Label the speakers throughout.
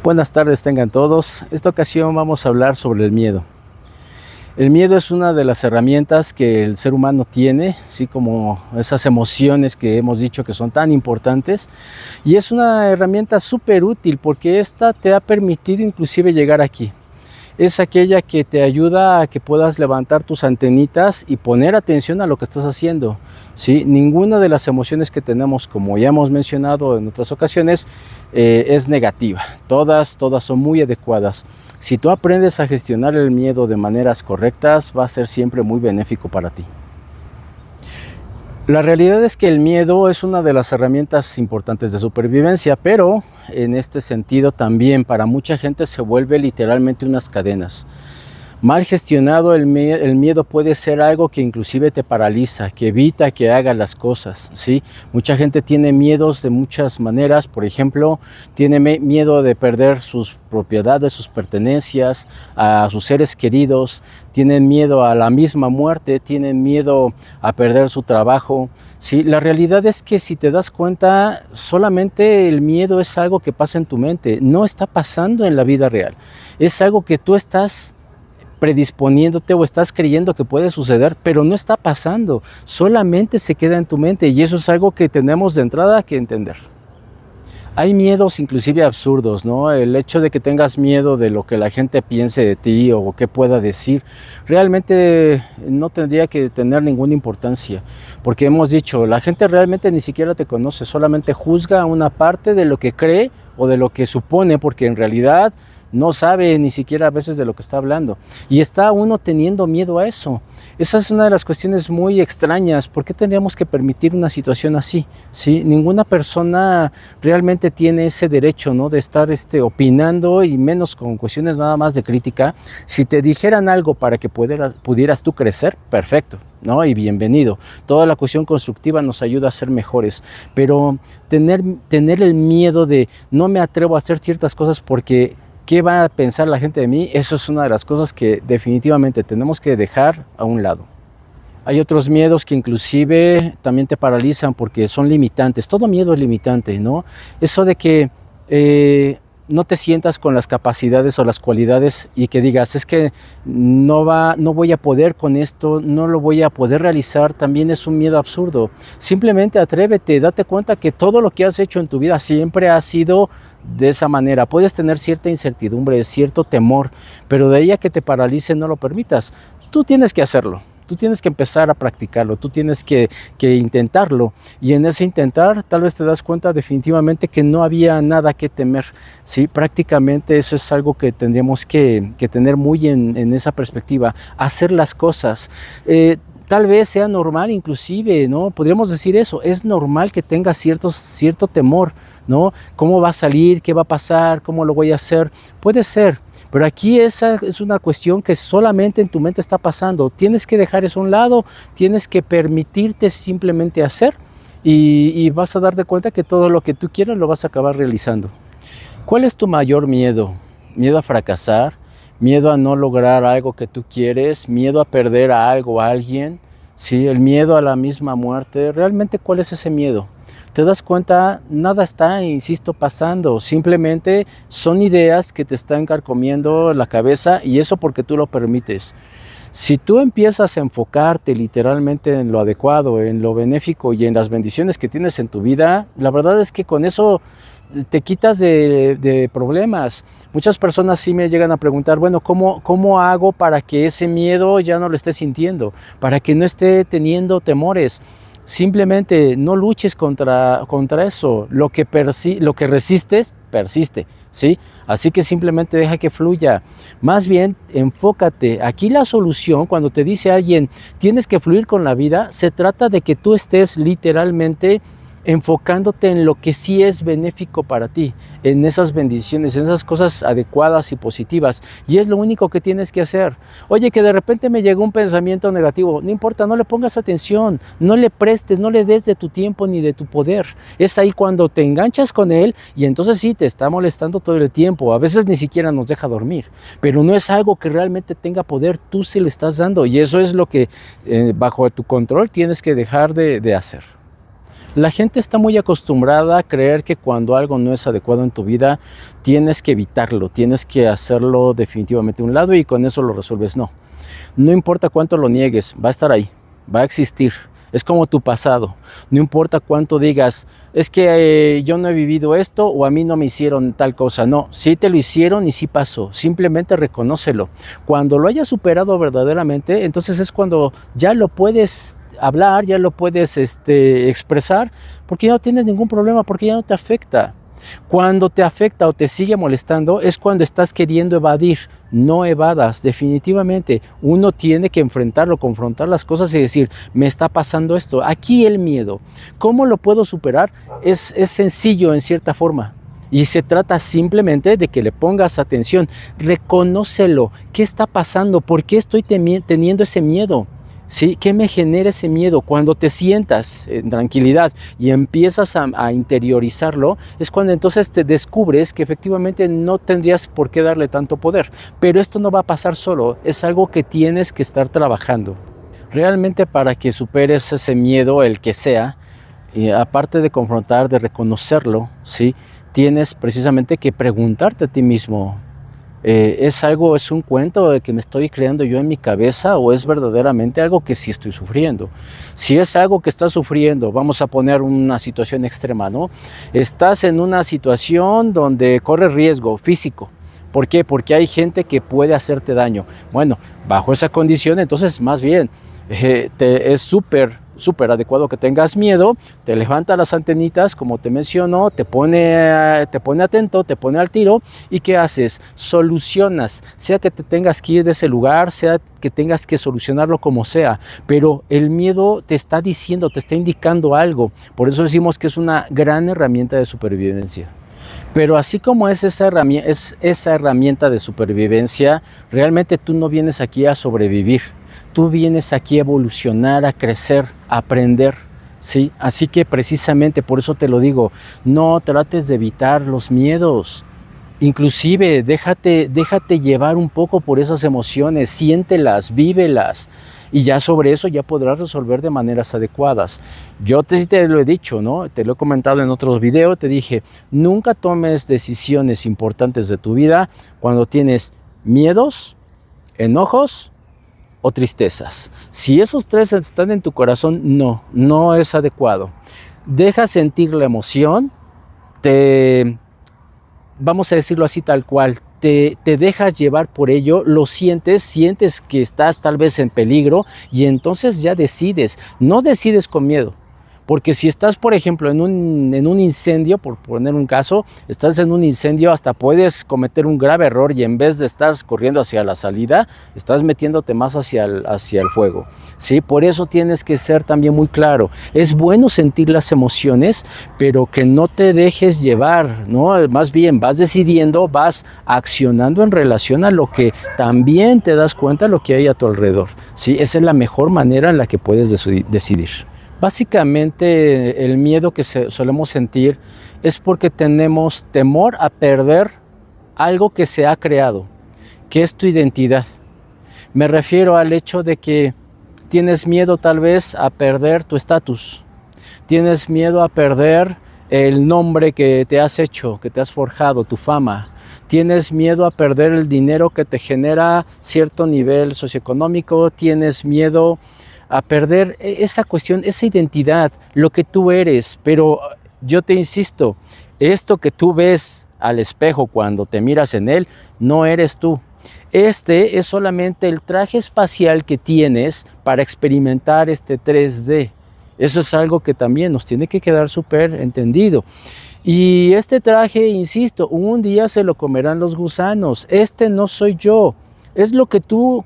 Speaker 1: Buenas tardes tengan todos. Esta ocasión vamos a hablar sobre el miedo. El miedo es una de las herramientas que el ser humano tiene, así como esas emociones que hemos dicho que son tan importantes, y es una herramienta súper útil porque esta te ha permitido inclusive llegar aquí. Es aquella que te ayuda a que puedas levantar tus antenitas y poner atención a lo que estás haciendo, ¿sí? Ninguna de las emociones que tenemos, como ya hemos mencionado en otras ocasiones, es negativa. Todas son muy adecuadas. Si tú aprendes a gestionar el miedo de maneras correctas, va a ser siempre muy benéfico para ti. La realidad es que el miedo es una de las herramientas importantes de supervivencia, pero en este sentido también para mucha gente se vuelve literalmente unas cadenas. Mal gestionado el miedo puede ser algo que inclusive te paraliza, que evita que hagas las cosas, ¿sí? Mucha gente tiene miedos de muchas maneras. Por ejemplo, tiene miedo de perder sus propiedades, sus pertenencias, a sus seres queridos, tienen miedo a la misma muerte, tienen miedo a perder su trabajo, ¿sí? La realidad es que si te das cuenta, solamente el miedo es algo que pasa en tu mente, no está pasando en la vida real, es algo que tú estás predisponiéndote o estás creyendo que puede suceder, pero no está pasando, solamente se queda en tu mente, y eso es algo que tenemos de entrada que entender. Hay miedos inclusive absurdos, ¿no? El hecho de que tengas miedo de lo que la gente piense de ti o qué pueda decir, realmente no tendría que tener ninguna importancia, porque hemos dicho, la gente realmente ni siquiera te conoce, solamente juzga una parte de lo que cree o de lo que supone, porque en realidad no sabe ni siquiera a veces de lo que está hablando, y está uno teniendo miedo a eso. Esa es una de las cuestiones muy extrañas. ¿Por qué tendríamos que permitir una situación así? ¿Sí? Ninguna persona realmente tiene ese derecho, ¿no?, de estar opinando, y menos con cuestiones nada más de crítica. Si te dijeran algo para que pudieras tú crecer, perfecto, ¿no? Y bienvenido. Toda la cuestión constructiva nos ayuda a ser mejores, pero tener el miedo de no me atrevo a hacer ciertas cosas porque ¿qué va a pensar la gente de mí? Eso es una de las cosas que definitivamente tenemos que dejar a un lado. Hay otros miedos que inclusive también te paralizan porque son limitantes. Todo miedo es limitante, ¿no? Eso de que no te sientas con las capacidades o las cualidades y que digas, es que no voy a poder con esto, no lo voy a poder realizar, también es un miedo absurdo. Simplemente atrévete, date cuenta que todo lo que has hecho en tu vida siempre ha sido de esa manera. Puedes tener cierta incertidumbre, cierto temor, pero de ahí a que te paralice, no lo permitas. Tú tienes que hacerlo. Tú tienes que empezar a practicarlo, tú tienes que intentarlo, y en ese intentar tal vez te das cuenta definitivamente que no había nada que temer, ¿sí? Prácticamente eso es algo que tendríamos que tener muy en esa perspectiva, hacer las cosas. Tal vez sea normal inclusive, ¿no? Podríamos decir eso, es normal que tengas cierto temor, ¿no? ¿Cómo va a salir? ¿Qué va a pasar? ¿Cómo lo voy a hacer? Puede ser, pero aquí esa es una cuestión que solamente en tu mente está pasando. Tienes que dejar eso a un lado, tienes que permitirte simplemente hacer, y vas a darte cuenta que todo lo que tú quieres lo vas a acabar realizando. ¿Cuál es tu mayor miedo? ¿Miedo a fracasar? ¿Miedo a no lograr algo que tú quieres? ¿Miedo a perder a algo, a alguien? ¿Sí? ¿El miedo a la misma muerte? ¿Realmente cuál es ese miedo? Te das cuenta, nada está, insisto, pasando. Simplemente son ideas que te están carcomiendo la cabeza, y eso porque tú lo permites. Si tú empiezas a enfocarte literalmente en lo adecuado, en lo benéfico y en las bendiciones que tienes en tu vida, la verdad es que con eso te quitas de problemas. Muchas personas sí me llegan a preguntar, bueno, ¿cómo hago para que ese miedo ya no lo esté sintiendo? Para que no esté teniendo temores. Simplemente no luches contra eso. Lo que resistes, persiste, ¿sí? Así que simplemente deja que fluya. Más bien, enfócate. Aquí la solución, cuando te dice alguien, tienes que fluir con la vida, se trata de que tú estés literalmente enfocándote en lo que sí es benéfico para ti, en esas bendiciones, en esas cosas adecuadas y positivas, y es lo único que tienes que hacer. Oye, que de repente me llegó un pensamiento negativo, no importa, no le pongas atención, no le prestes, no le des de tu tiempo ni de tu poder. Es ahí cuando te enganchas con él, y entonces sí, te está molestando todo el tiempo, a veces ni siquiera nos deja dormir, pero no es algo que realmente tenga poder, tú sí le estás dando, y eso es lo que bajo tu control tienes que dejar de hacer. La gente está muy acostumbrada a creer que cuando algo no es adecuado en tu vida, tienes que evitarlo, tienes que hacerlo definitivamente a un lado y con eso lo resuelves. No, no importa cuánto lo niegues, va a estar ahí, va a existir. Es como tu pasado. No importa cuánto digas, es que yo no he vivido esto o a mí no me hicieron tal cosa. No, sí te lo hicieron y sí pasó. Simplemente reconócelo. Cuando lo hayas superado verdaderamente, entonces es cuando ya lo puedes hablar, ya lo puedes expresar, porque ya no tienes ningún problema, porque ya no te afecta. Cuando te afecta o te sigue molestando es cuando estás queriendo evadir. No evadas, definitivamente. Uno tiene que enfrentarlo, confrontar las cosas y decir, me está pasando esto. Aquí el miedo. ¿Cómo lo puedo superar? Es sencillo en cierta forma. Y se trata simplemente de que le pongas atención. Reconócelo. ¿Qué está pasando? ¿Por qué estoy teniendo ese miedo? ¿Sí? ¿Qué me genera ese miedo? Cuando te sientas en tranquilidad y empiezas a interiorizarlo, es cuando entonces te descubres que efectivamente no tendrías por qué darle tanto poder. Pero esto no va a pasar solo, es algo que tienes que estar trabajando. Realmente para que superes ese miedo, el que sea, aparte de confrontar, de reconocerlo, ¿sí? Tienes precisamente que preguntarte a ti mismo, ¿es un cuento de que me estoy creando yo en mi cabeza o es verdaderamente algo que sí estoy sufriendo? Si es algo que estás sufriendo, vamos a poner una situación extrema, ¿no? Estás en una situación donde corres riesgo físico. ¿Por qué? Porque hay gente que puede hacerte daño. Bueno, bajo esa condición, entonces más bien es súper adecuado que tengas miedo, te levanta las antenitas, como te menciono, te pone atento, te pone al tiro, y ¿qué haces? Solucionas, sea que te tengas que ir de ese lugar, sea que tengas que solucionarlo como sea, pero el miedo te está diciendo, te está indicando algo, por eso decimos que es una gran herramienta de supervivencia. Pero así como es esa herramienta de supervivencia, realmente tú no vienes aquí a sobrevivir. Tú vienes aquí a evolucionar, a crecer, a aprender, ¿sí? Así que precisamente por eso te lo digo, no trates de evitar los miedos. Inclusive déjate llevar un poco por esas emociones, siéntelas, vívelas, y ya sobre eso ya podrás resolver de maneras adecuadas. Yo te lo he dicho, ¿no? Te lo he comentado en otros videos, te dije, nunca tomes decisiones importantes de tu vida cuando tienes miedos, enojos o tristezas. Si esos tres están en tu corazón, no es adecuado. Deja sentir la emoción, vamos a decirlo así tal cual, te dejas llevar por ello, lo sientes que estás tal vez en peligro y entonces ya decides, no decides con miedo. Porque si estás, por ejemplo, en un incendio, por poner un caso, estás en un incendio, hasta puedes cometer un grave error y en vez de estar corriendo hacia la salida, estás metiéndote más hacia el fuego, ¿sí? Por eso tienes que ser también muy claro. Es bueno sentir las emociones, pero que no te dejes llevar, ¿no? Más bien vas decidiendo, vas accionando en relación a lo que también te das cuenta de lo que hay a tu alrededor, ¿sí? Esa es la mejor manera en la que puedes decidir. Básicamente el miedo que solemos sentir es porque tenemos temor a perder algo que se ha creado, que es tu identidad. Me refiero al hecho de que tienes miedo tal vez a perder tu estatus, tienes miedo a perder el nombre que te has hecho, que te has forjado, tu fama, tienes miedo a perder el dinero que te genera cierto nivel socioeconómico, tienes miedo a perder esa cuestión, esa identidad, lo que tú eres. Pero yo te insisto, esto que tú ves al espejo cuando te miras en él, no eres tú. Este es solamente el traje espacial que tienes para experimentar este 3D. Eso es algo que también nos tiene que quedar súper entendido. Y este traje, insisto, un día se lo comerán los gusanos. Este no soy yo. Es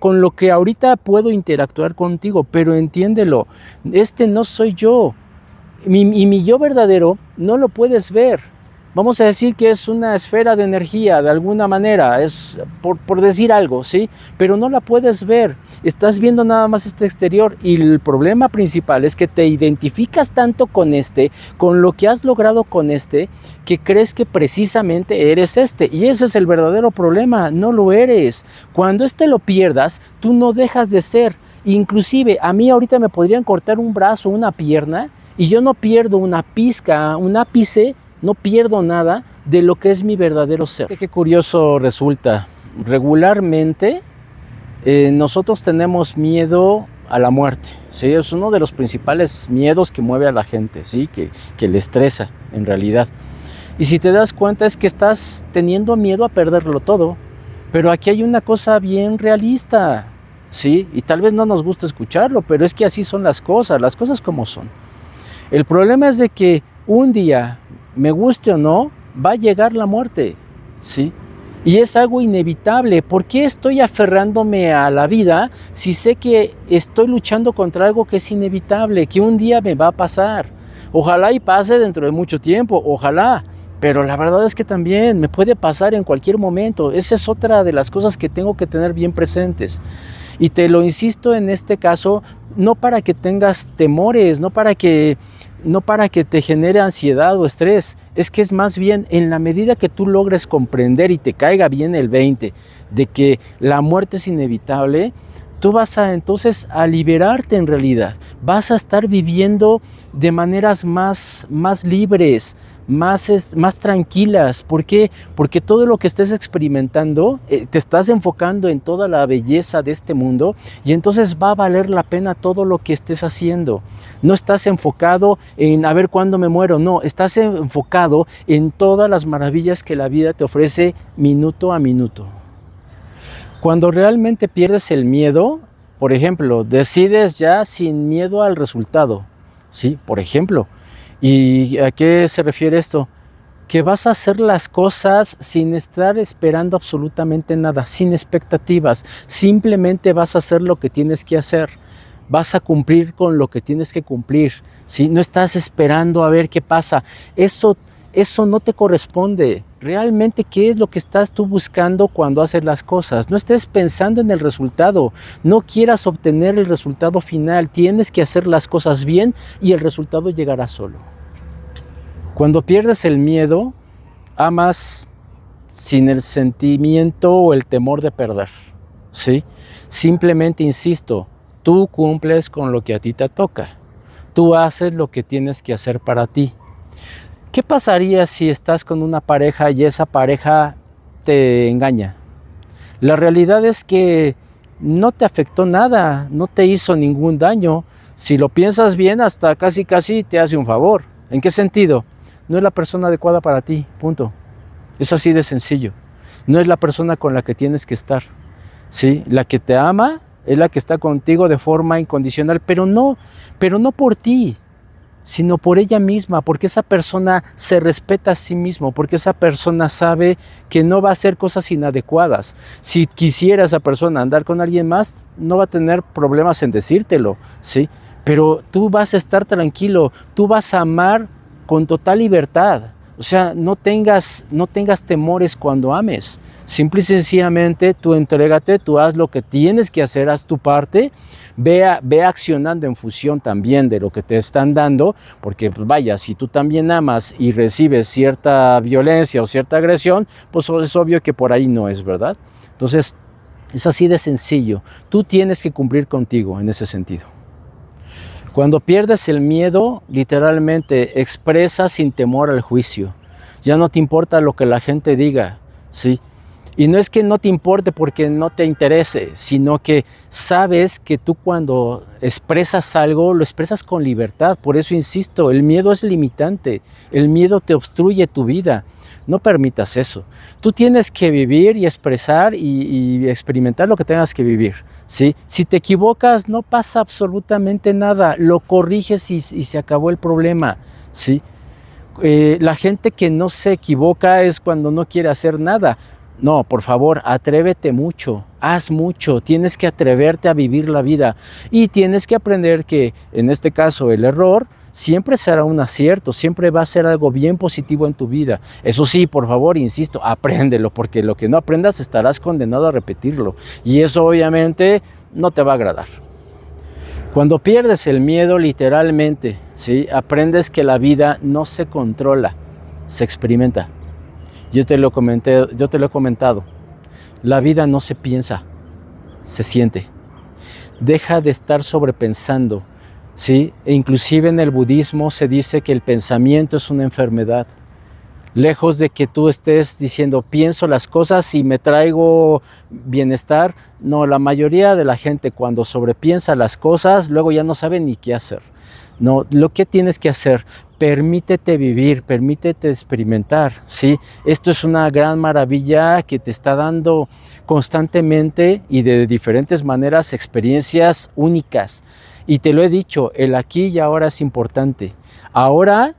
Speaker 1: con lo que ahorita puedo interactuar contigo, pero entiéndelo, este no soy yo. Y mi yo verdadero no lo puedes ver. Vamos a decir que es una esfera de energía, de alguna manera, es por decir algo, ¿sí? Pero no la puedes ver, estás viendo nada más este exterior y el problema principal es que te identificas tanto con lo que has logrado con que crees que precisamente eres y ese es el verdadero problema, no lo eres. Cuando lo pierdas, tú no dejas de ser. Inclusive, a mí ahorita me podrían cortar un brazo, una pierna, Y yo no pierdo una pizca, un ápice, no pierdo nada de lo que es mi verdadero ser. Qué curioso resulta. Regularmente nosotros tenemos miedo a la muerte, ¿sí? Es uno de los principales miedos que mueve a la gente, ¿sí? Que le estresa en realidad. Y si te das cuenta es que estás teniendo miedo a perderlo todo. Pero aquí hay una cosa bien realista, ¿sí? Y tal vez no nos gusta escucharlo, pero es que así son las cosas como son. El problema es de que un día, me guste o no, va a llegar la muerte, ¿sí? Y es algo inevitable. ¿Por qué estoy aferrándome a la vida si sé que estoy luchando contra algo que es inevitable, que un día me va a pasar? Ojalá y pase dentro de mucho tiempo, ojalá. Pero la verdad es que también me puede pasar en cualquier momento. Esa es otra de las cosas que tengo que tener bien presentes. Y te lo insisto en este caso, no para que tengas temores, no para que te genere ansiedad o estrés, es que es más bien en la medida que tú logres comprender y te caiga bien el 20 de que la muerte es inevitable, tú vas a entonces a liberarte en realidad, vas a estar viviendo de maneras más libres, más tranquilas. ¿Por qué? Porque todo lo que estés experimentando, te estás enfocando en toda la belleza de este mundo y entonces va a valer la pena todo lo que estés haciendo. No estás enfocado en a ver cuándo me muero, no, estás enfocado en todas las maravillas que la vida te ofrece minuto a minuto. Cuando realmente pierdes el miedo, por ejemplo, decides ya sin miedo al resultado, ¿sí? Por ejemplo, ¿y a qué se refiere esto? Que vas a hacer las cosas sin estar esperando absolutamente nada, sin expectativas, simplemente vas a hacer lo que tienes que hacer, vas a cumplir con lo que tienes que cumplir, ¿sí? No estás esperando a ver qué pasa, eso no te corresponde. Realmente, ¿qué es lo que estás tú buscando cuando haces las cosas? No estés pensando en el resultado, no quieras obtener el resultado final, tienes que hacer las cosas bien y el resultado llegará solo. Cuando pierdes el miedo, amas sin el sentimiento o el temor de perder, ¿sí? Simplemente, insisto, tú cumples con lo que a ti te toca, tú haces lo que tienes que hacer para ti. ¿Qué pasaría si estás con una pareja y esa pareja te engaña? La realidad es que no te afectó nada, no te hizo ningún daño. Si lo piensas bien, hasta casi te hace un favor. ¿En qué sentido? No es la persona adecuada para ti, punto. Es así de sencillo. No es la persona con la que tienes que estar, ¿sí? La que te ama es la que está contigo de forma incondicional, pero no por ti, sino por ella misma, porque esa persona se respeta a sí mismo, porque esa persona sabe que no va a hacer cosas inadecuadas. Si quisiera esa persona andar con alguien más, no va a tener problemas en decírtelo, ¿sí? Pero tú vas a estar tranquilo, tú vas a amar con total libertad. O sea, no tengas temores cuando ames. Simple y sencillamente tú entrégate, tú haz lo que tienes que hacer, haz tu parte, ve accionando en función también de lo que te están dando, porque pues vaya, si tú también amas y recibes cierta violencia o cierta agresión, pues es obvio que por ahí no es, ¿verdad? Entonces, es así de sencillo. Tú tienes que cumplir contigo en ese sentido. Cuando pierdes el miedo, literalmente expresas sin temor al juicio. Ya no te importa lo que la gente diga, ¿sí? Y no es que no te importe porque no te interese, sino que sabes que tú cuando expresas algo, lo expresas con libertad. Por eso insisto, el miedo es limitante, el miedo te obstruye tu vida. No permitas eso. Tú tienes que vivir y expresar y experimentar lo que tengas que vivir, ¿sí? Si te equivocas, no pasa absolutamente nada, lo corriges y se acabó el problema, ¿sí? La gente que no se equivoca es cuando no quiere hacer nada. No, por favor, atrévete mucho, haz mucho, tienes que atreverte a vivir la vida y tienes que aprender que, en este caso, el error siempre será un acierto, siempre va a ser algo bien positivo en tu vida. Eso sí, por favor, insisto, apréndelo, porque lo que no aprendas estarás condenado a repetirlo y eso obviamente no te va a agradar. Cuando pierdes el miedo, literalmente, ¿sí? Aprendes que la vida no se controla, se experimenta. Yo te lo he comentado, la vida no se piensa, se siente. Deja de estar sobrepensando, ¿sí? E inclusive en el budismo se dice que el pensamiento es una enfermedad. Lejos de que tú estés diciendo, pienso las cosas y me traigo bienestar, no, la mayoría de la gente cuando sobrepiensa las cosas, luego ya no sabe ni qué hacer. No, lo que tienes que hacer, permítete vivir, permítete experimentar, ¿sí? Esto es una gran maravilla que te está dando constantemente y de diferentes maneras experiencias únicas. Y te lo he dicho, el aquí y ahora es importante. Ahora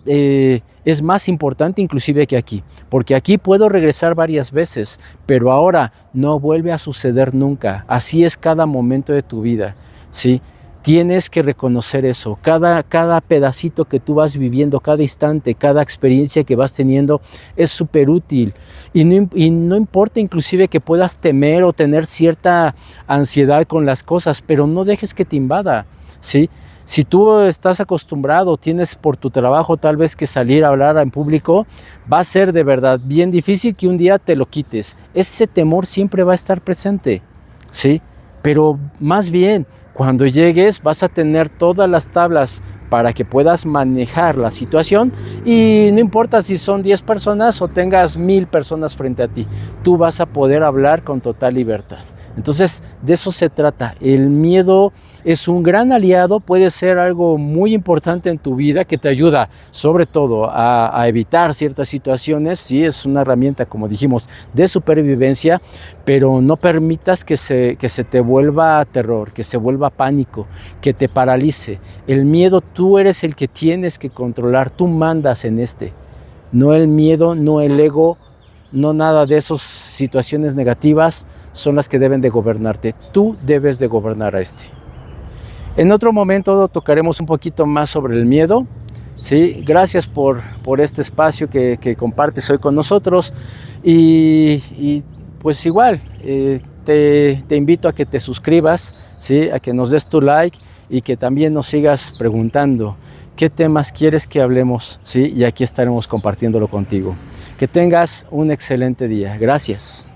Speaker 1: es más importante inclusive que aquí, porque aquí puedo regresar varias veces, pero ahora no vuelve a suceder nunca. Así es cada momento de tu vida, ¿sí? Tienes que reconocer eso, cada pedacito que tú vas viviendo, cada instante, cada experiencia que vas teniendo es súper útil y no importa inclusive que puedas temer o tener cierta ansiedad con las cosas, pero no dejes que te invada, ¿sí? Si tú estás acostumbrado, tienes por tu trabajo tal vez que salir a hablar en público, va a ser de verdad bien difícil que un día te lo quites. Ese temor siempre va a estar presente, ¿sí? Pero más bien, cuando llegues vas a tener todas las tablas para que puedas manejar la situación y no importa si son 10 personas o tengas 1000 personas frente a ti, tú vas a poder hablar con total libertad. Entonces, de eso se trata. El miedo es un gran aliado, puede ser algo muy importante en tu vida que te ayuda sobre todo a evitar ciertas situaciones. Sí, es una herramienta, como dijimos, de supervivencia, pero no permitas que se te vuelva terror, que se vuelva pánico, que te paralice. El miedo tú eres el que tienes que controlar, tú mandas en este. No el miedo, no el ego, no nada de esas situaciones negativas son las que deben de gobernarte. Tú debes de gobernar a este. En otro momento tocaremos un poquito más sobre el miedo. ¿Sí? Gracias por este espacio que compartes hoy con nosotros y pues igual te invito a que te suscribas, ¿sí? A que nos des tu like y que también nos sigas preguntando qué temas quieres que hablemos, ¿sí? Y aquí estaremos compartiéndolo contigo. Que tengas un excelente día. Gracias.